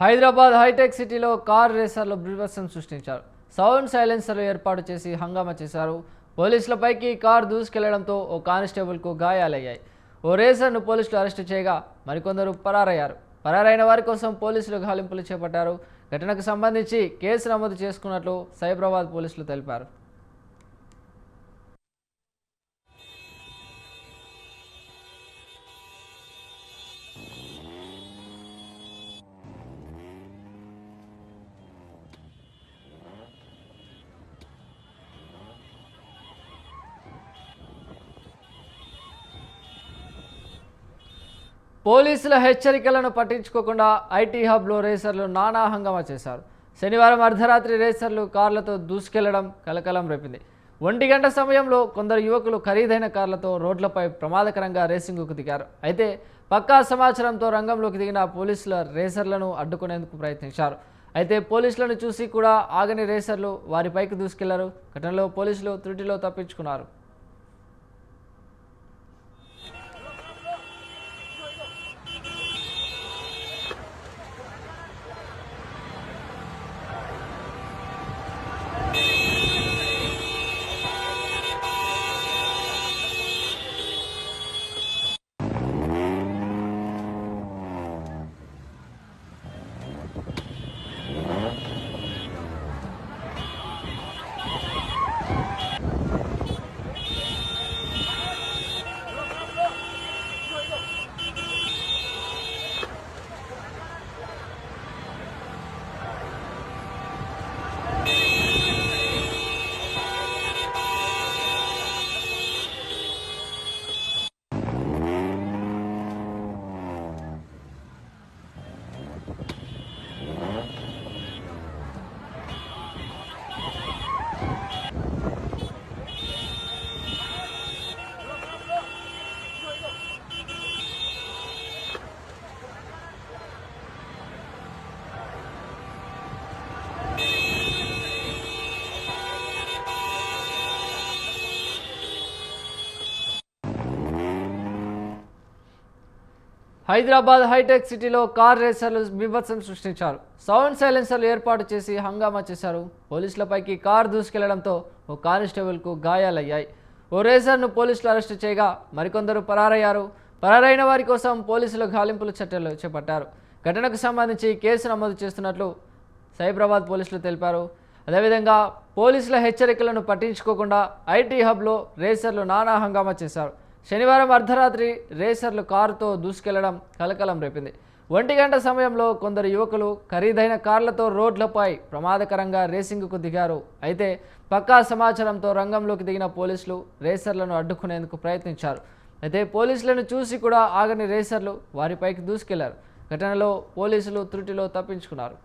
Hyderabad hitech సిటీలో car రేసర్లు బీభత్సం సృష్టించారు. సౌండ్ సైలెన్సర్లు ఏర్పాటు చేసి హంగామా చేశారు. పోలీసులపైకి కారు దూసుకెళ్లడంతో ఓ కానిస్టేబుల్కు గాయాలయ్యాయి. ఓ రేసర్ను పోలీసులు అరెస్టు చేయగా మరికొందరు పరారయ్యారు. పరారైన వారి కోసం పోలీసులు గాలింపులు చేపట్టారు. ఘటనకు సంబంధించి కేసు నమోదు చేసుకున్నట్లు సైబరాబాద్ పోలీసులు తెలిపారు. పోలీసుల హెచ్చరికలను పట్టించుకోకుండా ఐటీ హబ్లో రేసర్లు నానా హంగామా చేశారు. శనివారం అర్ధరాత్రి రేసర్లు కార్లతో దూసుకెళ్లడం కలకలం రేపింది. 1 గంట సమయంలో కొందరు యువకులు ఖరీదైన కార్లతో రోడ్లపై ప్రమాదకరంగా రేసింగ్కు దిగారు. అయితే పక్కా సమాచారంతో రంగంలోకి దిగిన పోలీసుల రేసర్లను అడ్డుకునేందుకు ప్రయత్నించారు. అయితే పోలీసులను చూసి కూడా ఆగని రేసర్లు వారిపైకి దూసుకెళ్లారు. ఘటనలో పోలీసులు త్రుటిలో తప్పించుకున్నారు. హైదరాబాద్ హైటెక్ సిటీలో కార్ రేసర్లు బీభత్సం సృష్టించారు. సౌండ్ సైలెన్సర్లు ఏర్పాటు చేసి హంగామా చేశారు. పోలీసులపైకి కారు దూసుకెళ్లడంతో ఓ కానిస్టేబుల్కు గాయాలయ్యాయి. ఓ రేసర్ను పోలీసులు అరెస్టు చేయగా మరికొందరు పరారయ్యారు. పరారైన వారి కోసం పోలీసులు గాలింపుల చర్యలు చేపట్టారు. ఘటనకు సంబంధించి కేసు నమోదు చేస్తున్నట్లు సైబరాబాద్ పోలీసులు తెలిపారు. అదేవిధంగా పోలీసుల హెచ్చరికలను పట్టించుకోకుండా ఐటీ హబ్లో రేసర్లు నానా హంగామా చేశారు. శనివారం అర్ధరాత్రి రేసర్లు కారుతో దూసుకెళ్లడం కలకలం రేపింది. 1 గంట సమయంలో కొందరు యువకులు ఖరీదైన కార్లతో రోడ్లపై ప్రమాదకరంగా రేసింగ్కు దిగారు. అయితే పక్కా సమాచారంతో రంగంలోకి దిగిన పోలీసులు రేసర్లను అడ్డుకునేందుకు ప్రయత్నించారు. అయితే పోలీసులను చూసి కూడా ఆగని రేసర్లు వారిపైకి దూసుకెళ్లారు. ఘటనలో పోలీసులు త్రుటిలో తప్పించుకున్నారు.